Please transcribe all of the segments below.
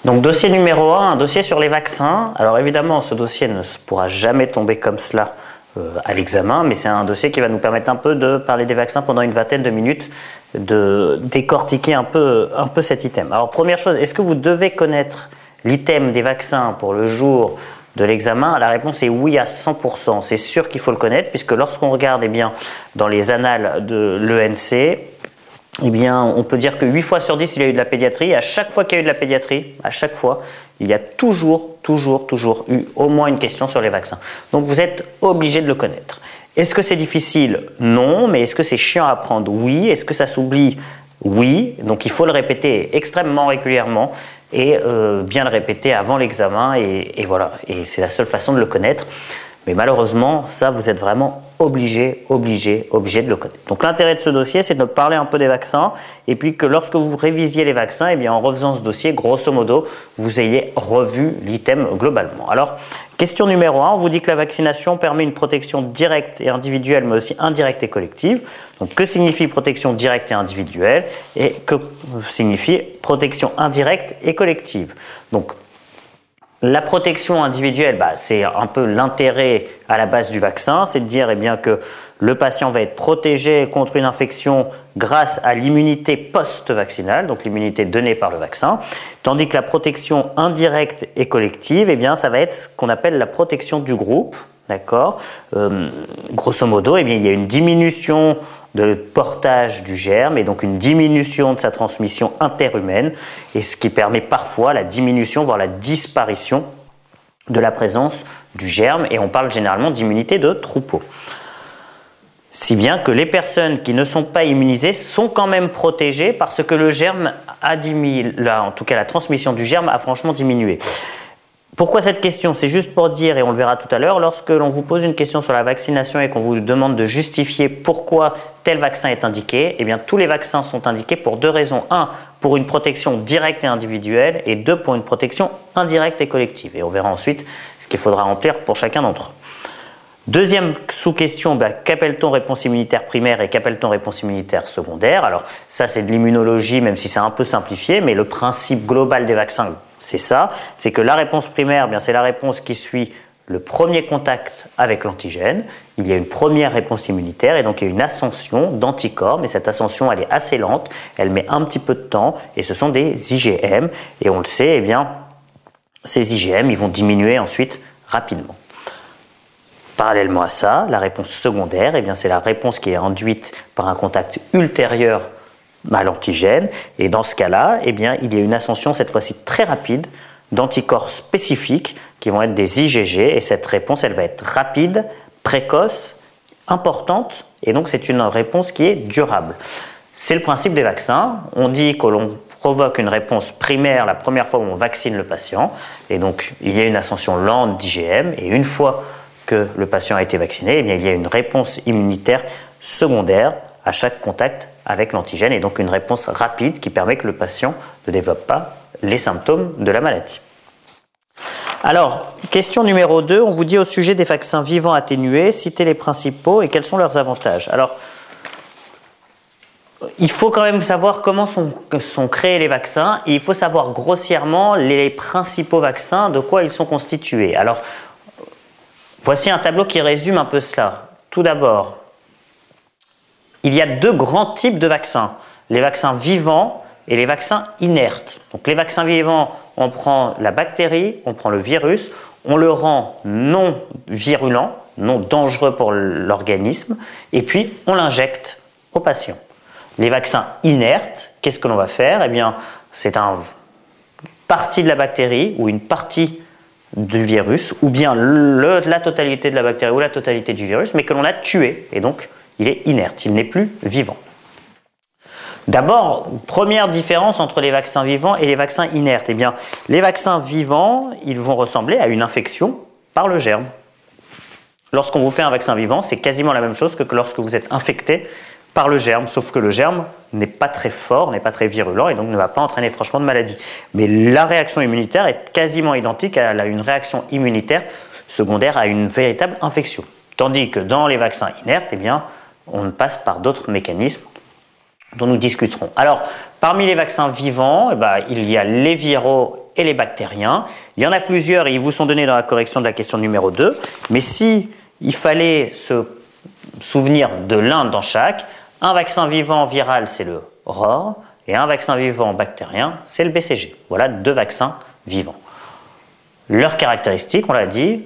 Donc dossier numéro 1, un dossier sur les vaccins. Alors évidemment, ce dossier ne pourra jamais tomber comme cela à l'examen, mais c'est un dossier qui va nous permettre un peu de parler des vaccins pendant une vingtaine de minutes, de décortiquer un peu cet item. Alors première chose, est-ce que vous devez connaître l'item des vaccins pour le jour de l'examen? La réponse est oui à 100%. C'est sûr qu'il faut le connaître, puisque lorsqu'on regarde dans les annales de l'ENC, on peut dire que 8 fois sur 10, il y a eu de la pédiatrie. Et à chaque fois qu'il y a eu de la pédiatrie, à chaque fois, il y a toujours eu au moins une question sur les vaccins. Donc vous êtes obligé de le connaître. Est-ce que c'est difficile? Non. Mais est-ce que c'est chiant à apprendre? Oui. Est-ce que ça s'oublie? Oui. Donc il faut le répéter extrêmement régulièrement et bien le répéter avant l'examen. Et voilà. Et c'est la seule façon de le connaître. Mais malheureusement, ça, vous êtes vraiment obligé de le connaître. Donc l'intérêt de ce dossier, c'est de parler un peu des vaccins et puis que lorsque vous révisiez les vaccins, en refaisant ce dossier, grosso modo, vous ayez revu l'item globalement. Alors, question numéro 1, on vous dit que la vaccination permet une protection directe et individuelle, mais aussi indirecte et collective. Donc, que signifie protection directe et individuelle et que signifie protection indirecte et collective? Donc, la protection individuelle, c'est un peu l'intérêt à la base du vaccin, c'est de dire que le patient va être protégé contre une infection grâce à l'immunité post-vaccinale, donc l'immunité donnée par le vaccin, tandis que la protection indirecte et collective, ça va être ce qu'on appelle la protection du groupe, d'accord? Grosso modo, il y a une diminution de portage du germe et donc une diminution de sa transmission interhumaine, et ce qui permet parfois la diminution, voire la disparition de la présence du germe, et on parle généralement d'immunité de troupeau. Si bien que les personnes qui ne sont pas immunisées sont quand même protégées parce que le germe a diminué, en tout cas la transmission du germe a franchement diminué. Pourquoi cette question? C'est juste pour dire, et on le verra tout à l'heure, lorsque l'on vous pose une question sur la vaccination et qu'on vous demande de justifier pourquoi tel vaccin est indiqué, tous les vaccins sont indiqués pour deux raisons. 1, pour une protection directe et individuelle, et 2, pour une protection indirecte et collective. Et on verra ensuite ce qu'il faudra remplir pour chacun d'entre eux. Deuxième sous-question, qu'appelle-t-on réponse immunitaire primaire et qu'appelle-t-on réponse immunitaire secondaire? Alors ça, c'est de l'immunologie, même si c'est un peu simplifié, mais le principe global des vaccins, c'est ça, c'est que la réponse primaire, c'est la réponse qui suit le premier contact avec l'antigène. Il y a une première réponse immunitaire et donc il y a une ascension d'anticorps, mais cette ascension, elle est assez lente, elle met un petit peu de temps et ce sont des IgM et on le sait, ces IgM, ils vont diminuer ensuite rapidement. Parallèlement à ça, la réponse secondaire, c'est la réponse qui est induite par un contact ultérieur à l'antigène. Et dans ce cas-là, il y a une ascension cette fois-ci très rapide d'anticorps spécifiques qui vont être des IgG. Et cette réponse, elle va être rapide, précoce, importante. Et donc, c'est une réponse qui est durable. C'est le principe des vaccins. On dit que l'on provoque une réponse primaire la première fois où on vaccine le patient. Et donc, il y a une ascension lente d'IgM. Et une fois que le patient a été vacciné, il y a une réponse immunitaire secondaire à chaque contact avec l'antigène et donc une réponse rapide qui permet que le patient ne développe pas les symptômes de la maladie. Alors, question numéro 2, on vous dit au sujet des vaccins vivants atténués, citez les principaux et quels sont leurs avantages. Alors, il faut quand même savoir comment sont créés les vaccins et il faut savoir grossièrement les principaux vaccins, de quoi ils sont constitués. Alors, voici un tableau qui résume un peu cela. Tout d'abord, il y a deux grands types de vaccins, les vaccins vivants et les vaccins inertes. Donc les vaccins vivants, on prend la bactérie, on prend le virus, on le rend non virulent, non dangereux pour l'organisme, et puis on l'injecte au patient. Les vaccins inertes, qu'est-ce que l'on va faire? C'est une partie de la bactérie ou une partie du virus, ou bien la totalité de la bactérie ou la totalité du virus, mais que l'on a tué, et donc il est inerte, il n'est plus vivant. D'abord, première différence entre les vaccins vivants et les vaccins inertes. Les vaccins vivants, ils vont ressembler à une infection par le germe. Lorsqu'on vous fait un vaccin vivant, c'est quasiment la même chose que lorsque vous êtes infecté par le germe, sauf que le germe n'est pas très fort, n'est pas très virulent et donc ne va pas entraîner franchement de maladie. Mais la réaction immunitaire est quasiment identique à une réaction immunitaire secondaire à une véritable infection. Tandis que dans les vaccins inertes, on passe par d'autres mécanismes dont nous discuterons. Alors, parmi les vaccins vivants, il y a les viraux et les bactériens. Il y en a plusieurs et ils vous sont donnés dans la correction de la question numéro 2. Mais si il fallait se souvenir de l'un dans chaque, un vaccin vivant viral, c'est le ROR, et un vaccin vivant bactérien, c'est le BCG. Voilà 2 vaccins vivants. Leurs caractéristiques, on l'a dit,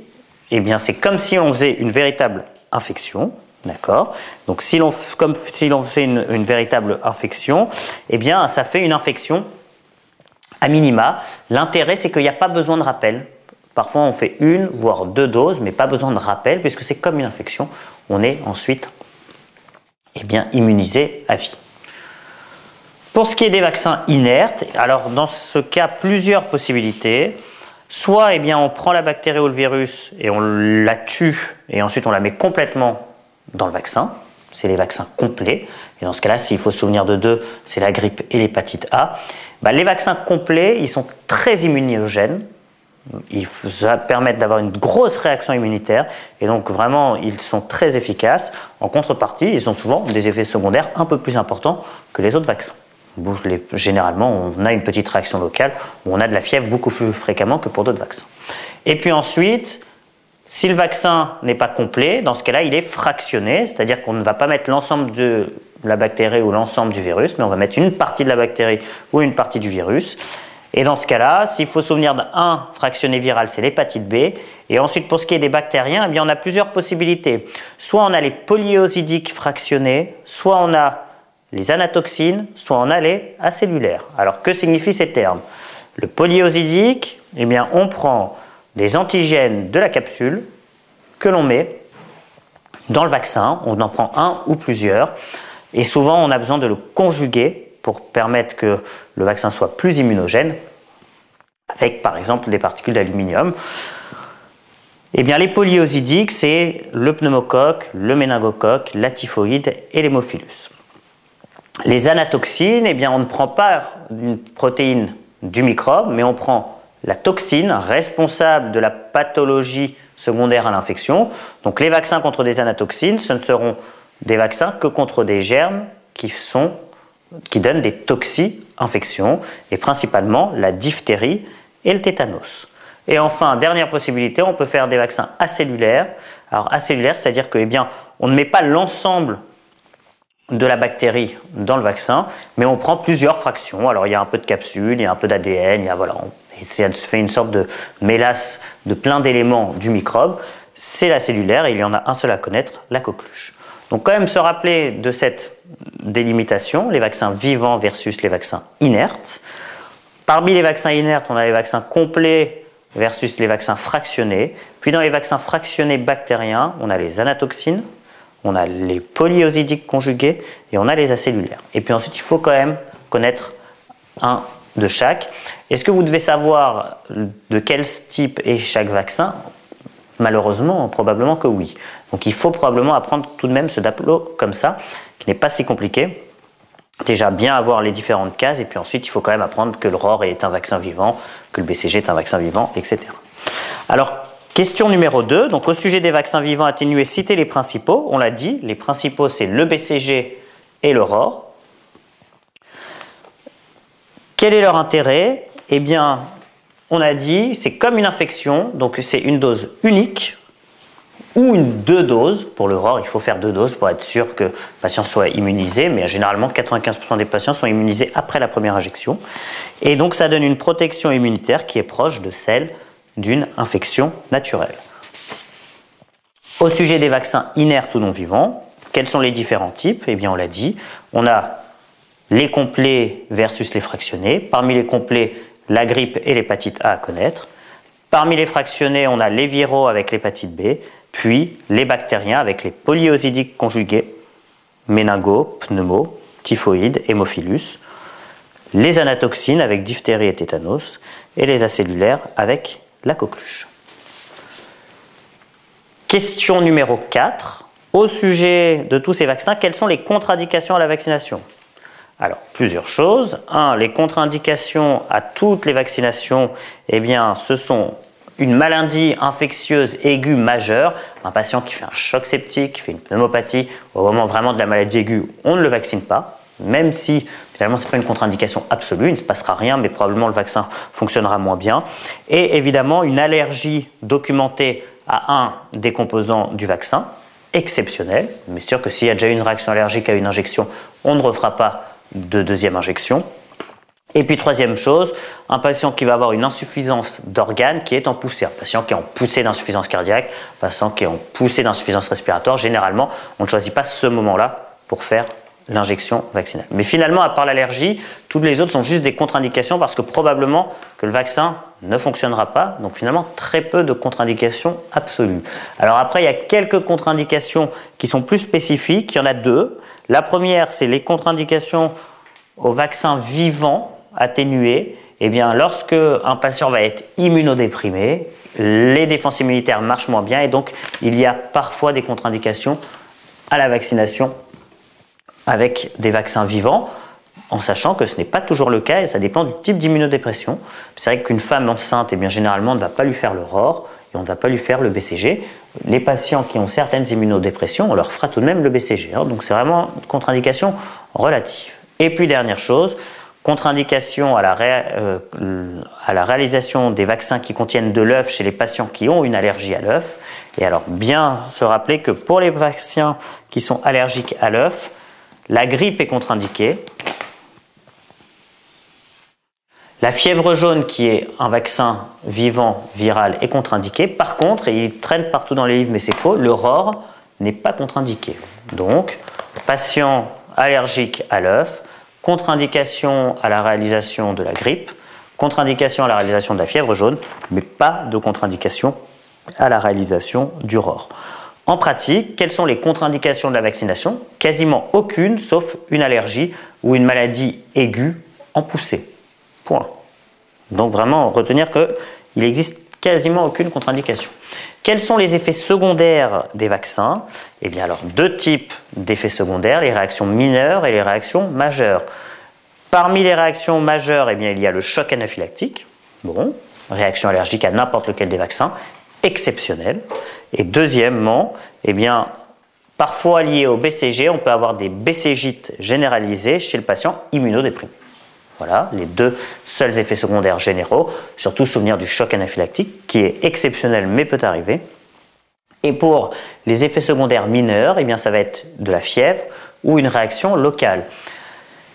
eh bien c'est comme si on faisait une véritable infection, d'accord? Donc comme si l'on fait une véritable infection, eh bien ça fait une infection à minima. L'intérêt, c'est qu'il n'y a pas besoin de rappel. Parfois, on fait 1 voire 2 doses, mais pas besoin de rappel, puisque c'est comme une infection. On est ensuite immunisé à vie. Pour ce qui est des vaccins inertes, alors dans ce cas, plusieurs possibilités. Soit on prend la bactérie ou le virus et on la tue, et ensuite on la met complètement dans le vaccin. C'est les vaccins complets. Et dans ce cas-là, s'il faut se souvenir de 2, c'est la grippe et l'hépatite A. Les vaccins complets, ils sont très immunogènes. Ils permettent d'avoir une grosse réaction immunitaire et donc vraiment ils sont très efficaces. En contrepartie, ils ont souvent des effets secondaires un peu plus importants que les autres vaccins. Généralement, on a une petite réaction locale ou on a de la fièvre beaucoup plus fréquemment que pour d'autres vaccins. Et puis ensuite, si le vaccin n'est pas complet, dans ce cas-là, il est fractionné, c'est-à-dire qu'on ne va pas mettre l'ensemble de la bactérie ou l'ensemble du virus, mais on va mettre une partie de la bactérie ou une partie du virus. Et dans ce cas-là, s'il faut se souvenir d'un fractionné viral, c'est l'hépatite B. Et ensuite, pour ce qui est des bactériens, on a plusieurs possibilités. Soit on a les polyosidiques fractionnés, soit on a les anatoxines, soit on a les acellulaires. Alors, que signifient ces termes? Le polyosidique, on prend des antigènes de la capsule que l'on met dans le vaccin. On en prend un ou plusieurs. Et souvent, on a besoin de le conjuguer pour permettre que le vaccin soit plus immunogène, avec par exemple des particules d'aluminium. Les polyosidiques, c'est le pneumocoque, le méningocoque, la typhoïde et l'hémophilus. Les anatoxines, on ne prend pas une protéine du microbe, mais on prend la toxine responsable de la pathologie secondaire à l'infection. Donc les vaccins contre des anatoxines, ce ne seront des vaccins que contre des germes qui donnent des toxi-infections, et principalement la diphtérie et le tétanos. Et enfin, dernière possibilité, on peut faire des vaccins acellulaires. Alors acellulaires, c'est-à-dire que on ne met pas l'ensemble de la bactérie dans le vaccin, mais on prend plusieurs fractions. Alors il y a un peu de capsule, il y a un peu d'ADN, ça fait une sorte de mélasse de plein d'éléments du microbe. C'est la cellulaire et il y en a un seul à connaître, la coqueluche. Donc quand même se rappeler de cette délimitation, les vaccins vivants versus les vaccins inertes. Parmi les vaccins inertes, on a les vaccins complets versus les vaccins fractionnés. Puis dans les vaccins fractionnés bactériens, on a les anatoxines, on a les polyosidiques conjugués et on a les acellulaires. Et puis ensuite, il faut quand même connaître un de chaque. Est-ce que vous devez savoir de quel type est chaque vaccin? Malheureusement, probablement que oui. Donc il faut probablement apprendre tout de même ce tableau comme ça, qui n'est pas si compliqué. Déjà bien avoir les différentes cases, et puis ensuite il faut quand même apprendre que le ROR est un vaccin vivant, que le BCG est un vaccin vivant, etc. Alors, question numéro 2, donc au sujet des vaccins vivants atténués, citez les principaux. On l'a dit, les principaux c'est le BCG et le ROR. Quel est leur intérêt? On a dit, c'est comme une infection, donc c'est une dose unique ou 2 doses. Pour le ROR, il faut faire 2 doses pour être sûr que le patient soit immunisé, mais généralement 95% des patients sont immunisés après la première injection. Et donc ça donne une protection immunitaire qui est proche de celle d'une infection naturelle. Au sujet des vaccins inertes ou non vivants, quels sont les différents types? On l'a dit, on a les complets versus les fractionnés. Parmi les complets, la grippe et l'hépatite A à connaître. Parmi les fractionnés, on a les viraux avec l'hépatite B, puis les bactériens avec les polyosidiques conjugués, méningo, pneumo, typhoïde, hémophilus, les anatoxines avec diphtérie et tétanos, et les acellulaires avec la coqueluche. Question numéro 4. Au sujet de tous ces vaccins, quelles sont les contre-indications à la vaccination? Alors, plusieurs choses. 1. Les contre-indications à toutes les vaccinations, ce sont une maladie infectieuse aiguë majeure, un patient qui fait un choc septique, qui fait une pneumopathie, au moment vraiment de la maladie aiguë, on ne le vaccine pas. même si finalement ce n'est pas une contre-indication absolue, il ne se passera rien, mais probablement le vaccin fonctionnera moins bien. Et évidemment, une allergie documentée à un des composants du vaccin, exceptionnelle, mais sûr que s'il y a déjà eu une réaction allergique à une injection, on ne refera pas de deuxième injection. Et puis troisième chose, un patient qui va avoir une insuffisance d'organes qui est en poussée, un patient qui est en poussée d'insuffisance cardiaque, un patient qui est en poussée d'insuffisance respiratoire, généralement on ne choisit pas ce moment-là pour faire l'injection vaccinale. Mais finalement, à part l'allergie, toutes les autres sont juste des contre-indications parce que probablement que le vaccin ne fonctionnera pas, donc finalement très peu de contre-indications absolues. Alors après, il y a quelques contre-indications qui sont plus spécifiques, il y en a deux. La première, c'est les contre-indications au vaccin vivant atténué. Eh bien, lorsque un patient va être immunodéprimé, les défenses immunitaires marchent moins bien et donc il y a parfois des contre-indications à la vaccination avec des vaccins vivants, en sachant que ce n'est pas toujours le cas et ça dépend du type d'immunodépression. C'est vrai qu'une femme enceinte, eh bien, généralement, on ne va pas lui faire le ROR et on ne va pas lui faire le BCG. Les patients qui ont certaines immunodépressions, on leur fera tout de même le BCG. Donc c'est vraiment une contre-indication relative. Et puis dernière chose, contre-indication à la réalisation des vaccins qui contiennent de l'œuf chez les patients qui ont une allergie à l'œuf. Et alors bien se rappeler que pour les vaccins qui sont allergiques à l'œuf, la grippe est contre-indiquée. La fièvre jaune, qui est un vaccin vivant viral, est contre-indiqué. Par contre, et il traîne partout dans les livres, mais c'est faux, le ROR n'est pas contre-indiqué. Donc, patient allergique à l'œuf, contre-indication à la réalisation de la grippe, contre-indication à la réalisation de la fièvre jaune, mais pas de contre-indication à la réalisation du ROR. En pratique, quelles sont les contre-indications de la vaccination? Quasiment aucune, sauf une allergie ou une maladie aiguë en poussée. Point. Donc vraiment, retenir qu'il existe quasiment aucune contre-indication. Quels sont les effets secondaires des vaccins? Eh bien alors, deux types d'effets secondaires, les réactions mineures et les réactions majeures. Parmi les réactions majeures, eh bien, il y a le choc anaphylactique, bon, réaction allergique à n'importe lequel des vaccins, exceptionnelle. Et deuxièmement, eh bien, parfois lié au BCG, on peut avoir des BCGites généralisés chez le patient immunodéprimé. Voilà, les deux seuls effets secondaires généraux, surtout souvenir du choc anaphylactique, qui est exceptionnel mais peut arriver. Et pour les effets secondaires mineurs, eh bien, ça va être de la fièvre ou une réaction locale.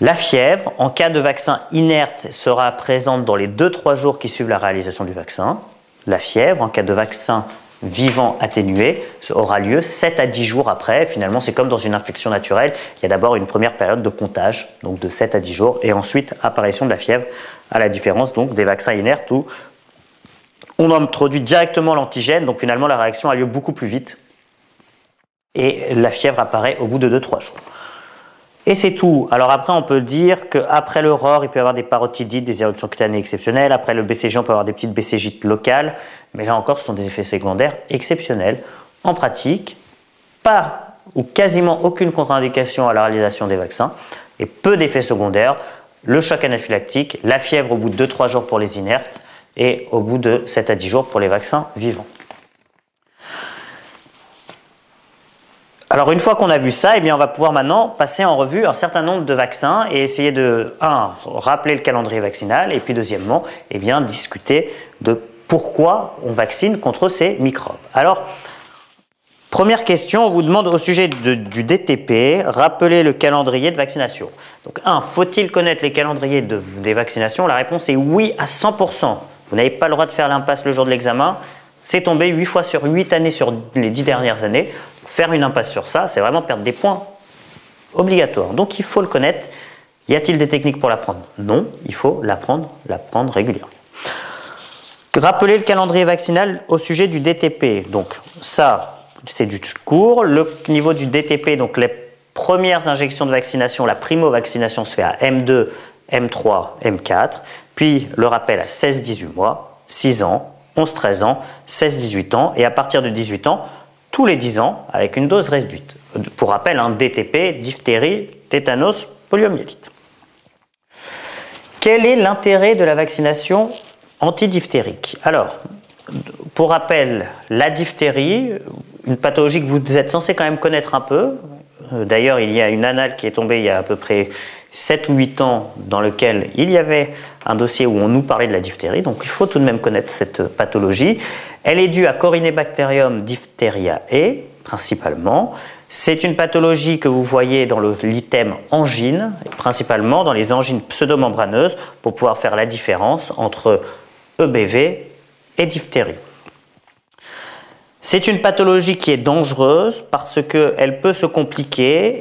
La fièvre, en cas de vaccin inerte, sera présente dans les 2-3 jours qui suivent la réalisation du vaccin. La fièvre, en cas de vaccin vivant atténué, aura lieu 7 à 10 jours après. Finalement, c'est comme dans une infection naturelle. Il y a d'abord une première période de comptage, donc de 7 à 10 jours, et ensuite apparition de la fièvre, à la différence donc des vaccins inertes où on introduit directement l'antigène, donc finalement la réaction a lieu beaucoup plus vite. Et la fièvre apparaît au bout de 2-3 jours. Et c'est tout. Alors après, on peut dire qu'après le ROR, il peut y avoir des parotidites, des éruptions cutanées exceptionnelles. Après le BCG, on peut avoir des petites BCGites locales. Mais là encore, ce sont des effets secondaires exceptionnels. En pratique, pas ou quasiment aucune contre-indication à la réalisation des vaccins et peu d'effets secondaires. Le choc anaphylactique, la fièvre au bout de 2-3 jours pour les inertes et au bout de 7 à 10 jours pour les vaccins vivants. Alors une fois qu'on a vu ça, eh bien on va pouvoir maintenant passer en revue un certain nombre de vaccins et essayer de, rappeler le calendrier vaccinal et puis deuxièmement, eh bien, discuter de pourquoi on vaccine contre ces microbes. Alors, première question, on vous demande au sujet du DTP, rappelez le calendrier de vaccination. Donc faut-il connaître les calendriers des vaccinations? La réponse est oui à 100%. Vous n'avez pas le droit de faire l'impasse le jour de l'examen. C'est tombé 8 fois sur 8 années sur les 10 dernières années. Faire une impasse sur ça, c'est vraiment perdre des points obligatoires. Donc il faut le connaître. Y a-t-il des techniques pour l'apprendre? Non, il faut l'apprendre régulièrement. Rappelez le calendrier vaccinal au sujet du DTP. Donc ça, c'est du court. Le niveau du DTP, donc les premières injections de vaccination, la primo-vaccination se fait à M2, M3, M4. Puis le rappel à 16-18 mois, 6 ans, 11-13 ans, 16-18 ans. Et à partir de 18 ans, tous les 10 ans avec une dose réduite. Pour rappel, un DTP, diphtérie, tétanos, poliomyélite. Quel est l'intérêt de la vaccination antidiphtérique? Alors, pour rappel, la diphtérie, une pathologie que vous êtes censé quand même connaître un peu. D'ailleurs, il y a une annale qui est tombée il y a à peu près 7 ou 8 ans dans lequel il y avait un dossier où on nous parlait de la diphtérie, donc il faut tout de même connaître cette pathologie. Elle est due à Corynebacterium diphtheriae, principalement. C'est une pathologie que vous voyez dans l'item angine, principalement dans les angines pseudomembraneuses, pour pouvoir faire la différence entre EBV et diphtérie. C'est une pathologie qui est dangereuse parce qu'elle peut se compliquer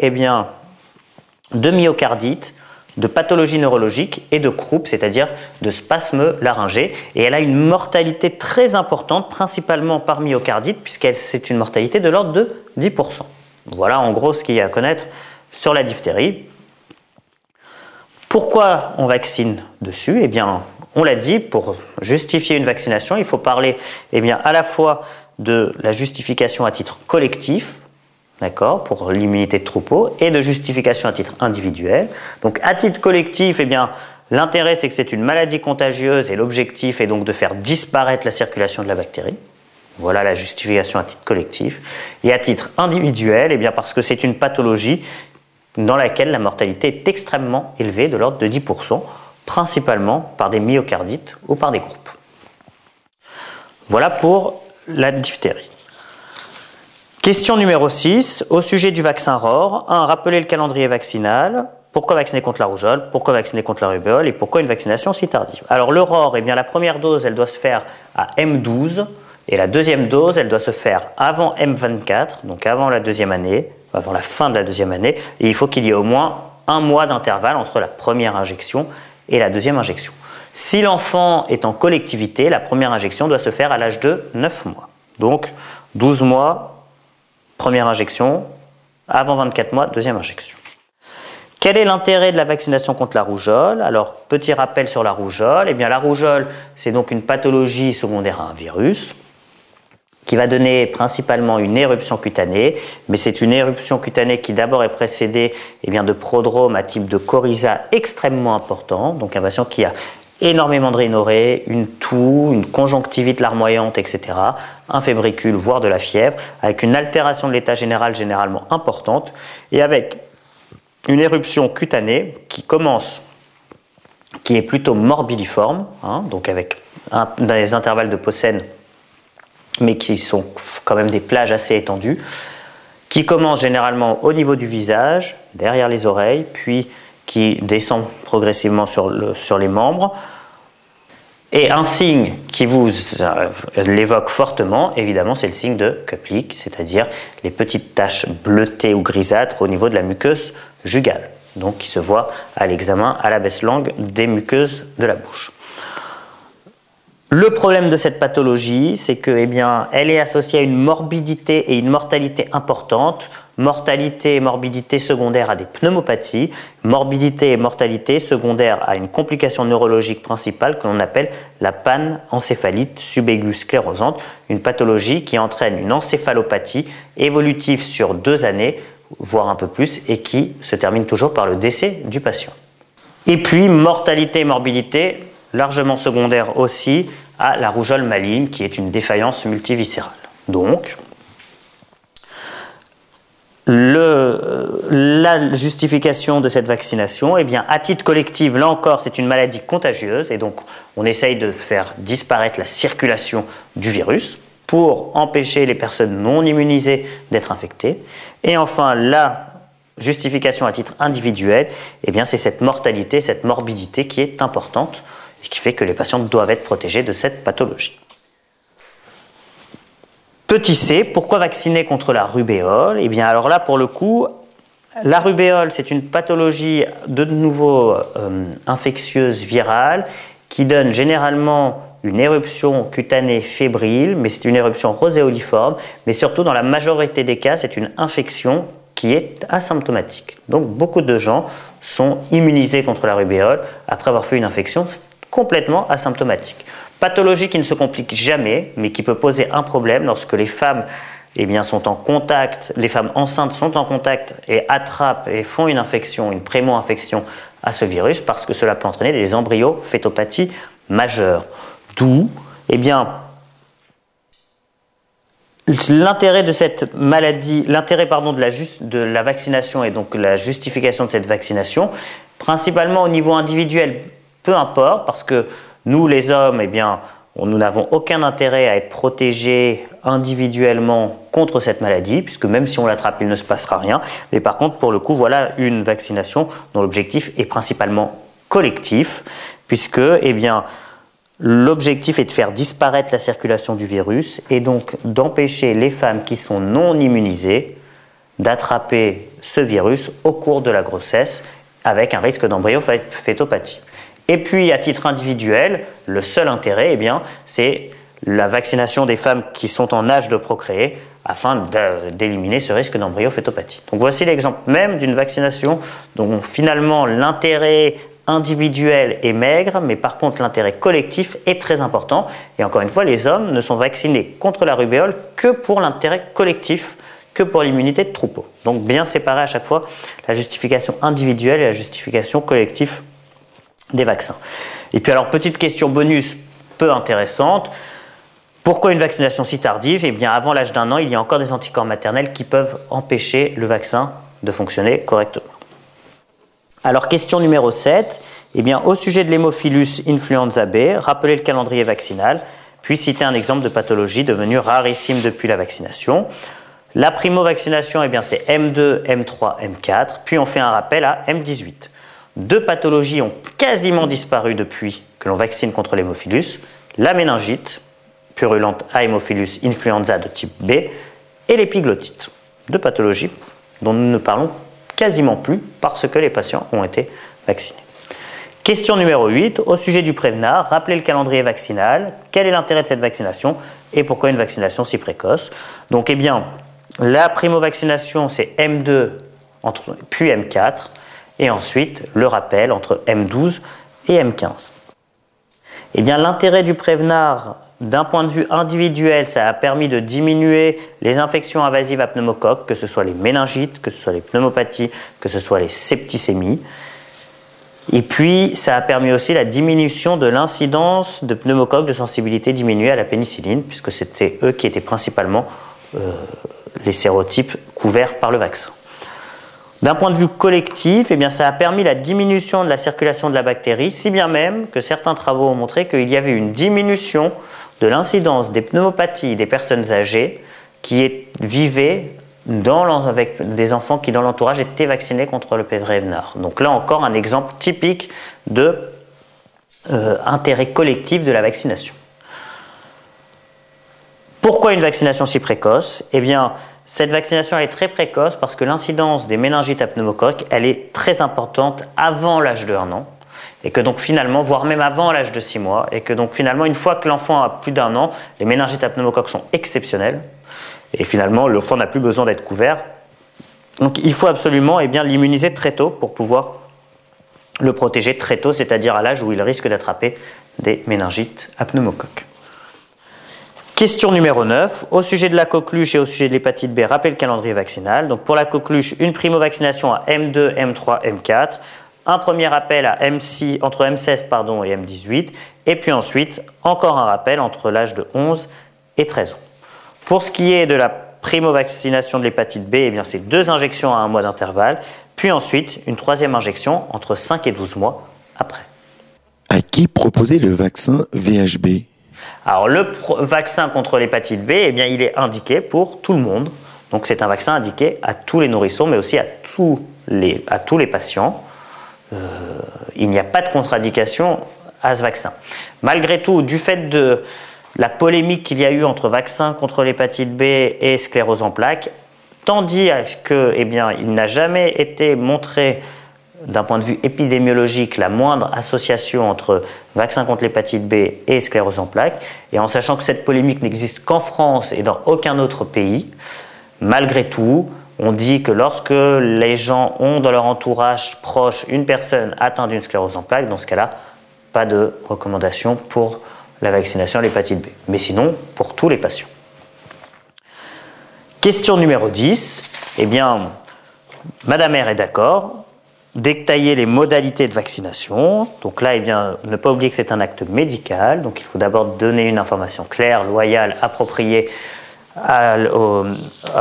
de myocardite, de pathologie neurologique et de croup, c'est-à-dire de spasmes laryngés. Et elle a une mortalité très importante, principalement par myocardite, puisque c'est une mortalité de l'ordre de 10%. Voilà en gros ce qu'il y a à connaître sur la diphtérie. Pourquoi on vaccine dessus? Eh bien, on l'a dit, pour justifier une vaccination, il faut parler à la fois de la justification à titre collectif, d'accord, pour l'immunité de troupeau, et de justification à titre individuel. Donc à titre collectif, l'intérêt c'est que c'est une maladie contagieuse et l'objectif est donc de faire disparaître la circulation de la bactérie. Voilà la justification à titre collectif. Et à titre individuel, parce que c'est une pathologie dans laquelle la mortalité est extrêmement élevée, de l'ordre de 10%, principalement par des myocardites ou par des groupes. Voilà pour la diphtérie. Question numéro 6, au sujet du vaccin ROR. 1. Rappeler le calendrier vaccinal. Pourquoi vacciner contre la rougeole? Pourquoi vacciner contre la rubéole? Et pourquoi une vaccination si tardive? Alors le ROR, la première dose, elle doit se faire à M12. Et la deuxième dose, elle doit se faire avant M24, donc avant la deuxième année, avant la fin de la deuxième année. Et il faut qu'il y ait au moins un mois d'intervalle entre la première injection et la deuxième injection. Si l'enfant est en collectivité, la première injection doit se faire à l'âge de 9 mois. Donc 12 mois, première injection, avant 24 mois, deuxième injection. Quel est l'intérêt de la vaccination contre la rougeole? Alors, petit rappel sur la rougeole. La rougeole, c'est donc une pathologie secondaire à un virus qui va donner principalement une éruption cutanée, mais c'est une éruption cutanée qui d'abord est précédée de prodromes à type de coryza extrêmement important, donc un patient qui a énormément de rhinorrhée, une toux, une conjonctivite larmoyante, etc., un fébricule, voire de la fièvre, avec une altération de l'état général généralement importante, et avec une éruption cutanée qui est plutôt morbidiforme, donc avec des intervalles de Posen, mais qui sont quand même des plages assez étendues, qui commence généralement au niveau du visage, derrière les oreilles, puis qui descend progressivement sur les membres. Et un signe qui vous l'évoque fortement, évidemment, c'est le signe de Kuplik, c'est-à-dire les petites taches bleutées ou grisâtres au niveau de la muqueuse jugale, donc qui se voit à l'examen à la baisse-langue des muqueuses de la bouche. Le problème de cette pathologie, c'est que, elle est associée à une morbidité et une mortalité importante. Mortalité et morbidité secondaire à des pneumopathies, morbidité et mortalité secondaire à une complication neurologique principale que l'on appelle la panencéphalite subaiguë sclérosante, une pathologie qui entraîne une encéphalopathie évolutive sur 2 années, voire un peu plus, et qui se termine toujours par le décès du patient. Et puis, mortalité et morbidité largement secondaire aussi à la rougeole maligne, qui est une défaillance multiviscérale. Donc, la justification de cette vaccination, à titre collectif, là encore, c'est une maladie contagieuse, et donc on essaye de faire disparaître la circulation du virus pour empêcher les personnes non immunisées d'être infectées. Et enfin, la justification à titre individuel, c'est cette mortalité, cette morbidité qui est importante, et qui fait que les patients doivent être protégés de cette pathologie. Petit c, pourquoi vacciner contre la rubéole? Alors là, pour le coup, la rubéole, c'est une pathologie de nouveau infectieuse virale qui donne généralement une éruption cutanée fébrile, mais c'est une éruption roséoliforme, mais surtout dans la majorité des cas, c'est une infection qui est asymptomatique. Donc beaucoup de gens sont immunisés contre la rubéole après avoir fait une infection complètement asymptomatique. Pathologie qui ne se complique jamais, mais qui peut poser un problème lorsque les femmes sont en contact, les femmes enceintes sont en contact et attrapent et font une infection, une prémo-infection à ce virus, parce que cela peut entraîner des embryofétopathies majeures. D'où, L'intérêt de cette maladie, l'intérêt de la vaccination et donc la justification de cette vaccination, principalement au niveau individuel, peu importe, parce que nous les hommes, eh bien, nous n'avons aucun intérêt à être protégés individuellement contre cette maladie, puisque même si on l'attrape, il ne se passera rien. Mais par contre, pour le coup, voilà une vaccination dont l'objectif est principalement collectif, puisque, eh bien, l'objectif est de faire disparaître la circulation du virus et donc d'empêcher les femmes qui sont non immunisées d'attraper ce virus au cours de la grossesse avec un risque d'embryo-fétopathie. Et puis, à titre individuel, le seul intérêt, eh bien, c'est la vaccination des femmes qui sont en âge de procréer afin d'éliminer ce risque d'embryo-fétopathie. Donc, voici l'exemple même d'une vaccination dont finalement l'intérêt individuel est maigre, mais par contre l'intérêt collectif est très important. Et encore une fois, les hommes ne sont vaccinés contre la rubéole que pour l'intérêt collectif, que pour l'immunité de troupeau. Donc bien séparer à chaque fois la justification individuelle et la justification collective des vaccins. Et puis alors, petite question bonus peu intéressante. Pourquoi une vaccination si tardive? Eh bien, avant l'âge d'1 an, il y a encore des anticorps maternels qui peuvent empêcher le vaccin de fonctionner correctement. Alors, question numéro 7, eh bien, au sujet de l'hémophilus influenza B, rappelez le calendrier vaccinal, puis citez un exemple de pathologie devenue rarissime depuis la vaccination. La primo-vaccination, eh bien, c'est M2, M3, M4, puis on fait un rappel à M18. Deux pathologies ont quasiment disparu depuis que l'on vaccine contre l'hémophilus, la méningite, purulente à Haemophilus influenza de type B, et l'épiglottite, deux pathologies dont nous ne parlons quasiment plus parce que les patients ont été vaccinés. Question numéro 8, au sujet du Prévenard, rappelez le calendrier vaccinal, quel est l'intérêt de cette vaccination et pourquoi une vaccination si précoce? Donc, eh bien, la primo-vaccination, c'est M2 puis M4, et ensuite le rappel entre M12 et M15. Eh bien, l'intérêt du Prévenard, d'un point de vue individuel, ça a permis de diminuer les infections invasives à pneumocoque, que ce soit les méningites, que ce soit les pneumopathies, que ce soit les septicémies. Et puis, ça a permis aussi la diminution de l'incidence de pneumocoques de sensibilité diminuée à la pénicilline, puisque c'était eux qui étaient principalement les sérotypes couverts par le vaccin. D'un point de vue collectif, eh bien, ça a permis la diminution de la circulation de la bactérie, si bien même que certains travaux ont montré qu'il y avait une diminution de l'incidence des pneumopathies des personnes âgées qui vivaient avec des enfants qui, dans l'entourage, étaient vaccinés contre le Prévenard. Donc là encore, un exemple typique de intérêt collectif de la vaccination. Pourquoi une vaccination si précoce? Eh bien, cette vaccination est très précoce parce que l'incidence des méningites à pneumocoque, elle est très importante avant l'âge de 1 an. Et que donc finalement, voire même avant l'âge de 6 mois, et que donc finalement, une fois que l'enfant a plus d'1 an, les méningites à pneumocoque sont exceptionnelles. Et finalement, l'enfant n'a plus besoin d'être couvert. Donc il faut absolument l'immuniser très tôt pour pouvoir le protéger très tôt, c'est-à-dire à l'âge où il risque d'attraper des méningites à pneumocoque. Question numéro 9, au sujet de la coqueluche et au sujet de l'hépatite B, rappelez le calendrier vaccinal. Donc pour la coqueluche, une primo-vaccination à M2, M3, M4, un premier rappel à entre M16 et M18, et puis ensuite encore un rappel entre l'âge de 11 et 13 ans. Pour ce qui est de la primo-vaccination de l'hépatite B, eh bien c'est 2 injections à 1 mois d'intervalle, puis ensuite une 3e injection entre 5 et 12 mois après. À qui proposer le vaccin VHB? Alors le vaccin contre l'hépatite B, eh bien, il est indiqué pour tout le monde. Donc c'est un vaccin indiqué à tous les nourrissons, mais aussi à tous les patients. Il n'y a pas de contre-indication à ce vaccin. Malgré tout, du fait de la polémique qu'il y a eu entre vaccin contre l'hépatite B et sclérose en plaques, tandis que, eh bien, il n'a jamais été montré d'un point de vue épidémiologique la moindre association entre vaccin contre l'hépatite B et sclérose en plaques, et en sachant que cette polémique n'existe qu'en France et dans aucun autre pays, malgré tout, on dit que lorsque les gens ont dans leur entourage proche une personne atteinte d'une sclérose en plaques, dans ce cas-là, pas de recommandation pour la vaccination à l'hépatite B. Mais sinon, pour tous les patients. Question numéro 10. Eh bien, Madame R est d'accord. Détailler les modalités de vaccination. Donc là, eh bien, ne pas oublier que c'est un acte médical. Donc il faut d'abord donner une information claire, loyale, appropriée au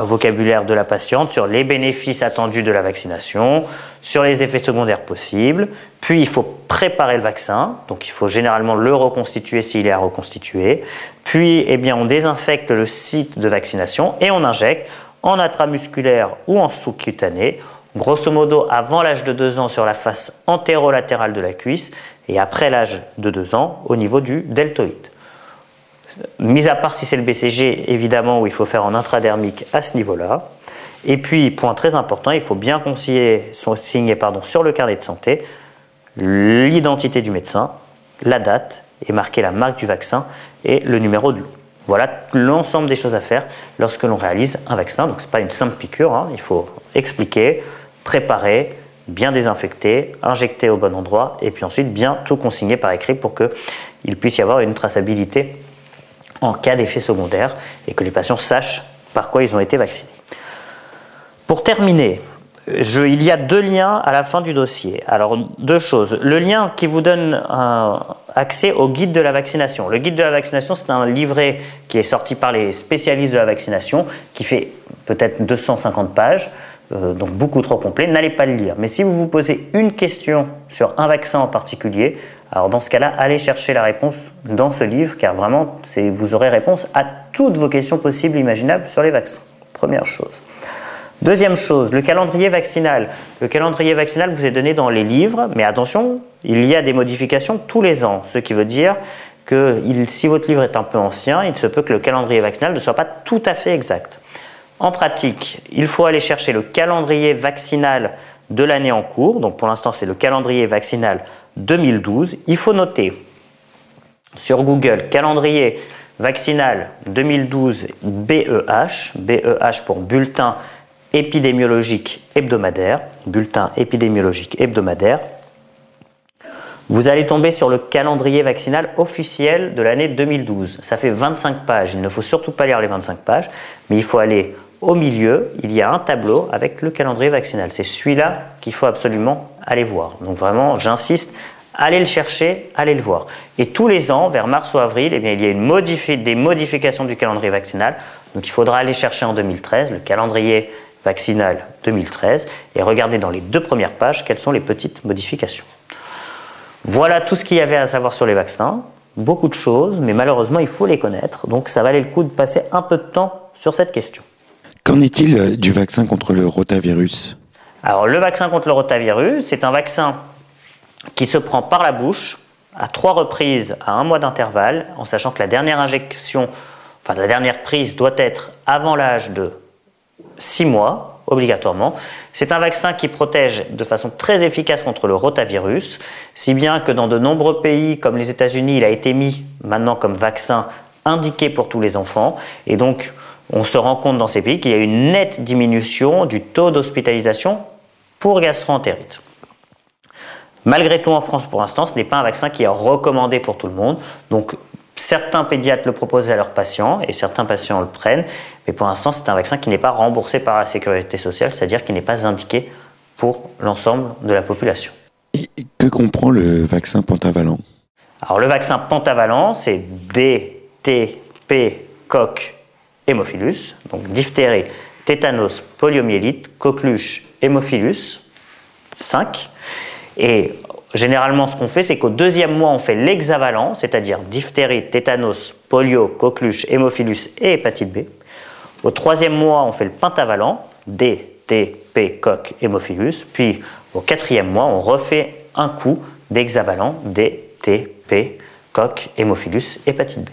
vocabulaire de la patiente sur les bénéfices attendus de la vaccination, sur les effets secondaires possibles. Puis il faut préparer le vaccin, donc il faut généralement le reconstituer s'il est à reconstituer. Puis eh bien, on désinfecte le site de vaccination et on injecte en intramusculaire ou en sous-cutané, grosso modo avant l'âge de 2 ans sur la face antérolatérale de la cuisse et après l'âge de 2 ans au niveau du deltoïde. Mis à part si c'est le BCG, évidemment, où il faut faire en intradermique à ce niveau-là. Et puis, point très important, il faut bien signer sur le carnet de santé l'identité du médecin, la date et marquer la marque du vaccin et le numéro de lot. Voilà l'ensemble des choses à faire lorsque l'on réalise un vaccin. Donc, ce n'est pas une simple piqûre, hein. Il faut expliquer, préparer, bien désinfecter, injecter au bon endroit et puis ensuite bien tout consigner par écrit pour qu'il puisse y avoir une traçabilité en cas d'effet secondaire et que les patients sachent par quoi ils ont été vaccinés. Pour terminer, il y a 2 liens à la fin du dossier. Alors 2 choses. Le lien qui vous donne accès au guide de la vaccination. Le guide de la vaccination, c'est un livret qui est sorti par les spécialistes de la vaccination qui fait peut-être 250 pages, donc beaucoup trop complet. N'allez pas le lire. Mais si vous vous posez une question sur un vaccin en particulier, alors dans ce cas-là, allez chercher la réponse dans ce livre, car vraiment, vous aurez réponse à toutes vos questions possibles et imaginables sur les vaccins. Première chose. Deuxième chose, le calendrier vaccinal. Le calendrier vaccinal vous est donné dans les livres, mais attention, il y a des modifications tous les ans, ce qui veut dire que si votre livre est un peu ancien, il se peut que le calendrier vaccinal ne soit pas tout à fait exact. En pratique, il faut aller chercher le calendrier vaccinal de l'année en cours, donc pour l'instant c'est le calendrier vaccinal 2012. Il faut noter sur Google calendrier vaccinal 2012 BEH, BEH pour bulletin épidémiologique hebdomadaire, bulletin épidémiologique hebdomadaire. Vous allez tomber sur le calendrier vaccinal officiel de l'année 2012. Ça fait 25 pages, il ne faut surtout pas lire les 25 pages, mais il faut aller au milieu, il y a un tableau avec le calendrier vaccinal. C'est celui-là qu'il faut absolument aller voir. Donc vraiment, j'insiste, allez le chercher, allez le voir. Et tous les ans, vers mars ou avril, eh bien, il y a des modifications du calendrier vaccinal. Donc il faudra aller chercher en 2013 le calendrier vaccinal 2013 et regarder dans les 2 premières pages quelles sont les petites modifications. Voilà tout ce qu'il y avait à savoir sur les vaccins. Beaucoup de choses, mais malheureusement, il faut les connaître. Donc ça valait le coup de passer un peu de temps sur cette question. Qu'en est-il du vaccin contre le rotavirus? Alors le vaccin contre le rotavirus, c'est un vaccin qui se prend par la bouche à 3 reprises à 1 mois d'intervalle, en sachant que la dernière injection, enfin la dernière prise doit être avant l'âge de 6 mois, obligatoirement. C'est un vaccin qui protège de façon très efficace contre le rotavirus, si bien que dans de nombreux pays comme les États-Unis, il a été mis maintenant comme vaccin indiqué pour tous les enfants. Et donc, on se rend compte dans ces pays qu'il y a une nette diminution du taux d'hospitalisation pour gastro-entérite. Malgré tout, en France, pour l'instant, ce n'est pas un vaccin qui est recommandé pour tout le monde. Donc, certains pédiatres le proposent à leurs patients et certains patients le prennent. Mais pour l'instant, c'est un vaccin qui n'est pas remboursé par la sécurité sociale, c'est-à-dire qui n'est pas indiqué pour l'ensemble de la population. Et que comprend le vaccin pentavalent? Alors, le vaccin pentavalent, c'est D, T, P, coq, hémophilus. Donc, diphtérie, tétanos, poliomyélite, coqueluche, hémophilus, 5. Et généralement, ce qu'on fait, c'est qu'au 2e mois, on fait l'hexavalent, c'est-à-dire diphtérie, tétanos, polio, coqueluche, hémophilus et hépatite B. Au 3e mois, on fait le pentavalent, D, T, P, coq, hémophilus. Puis au 4e mois, on refait un coup d'hexavalent, D, T, P, coq, hémophilus, hépatite B.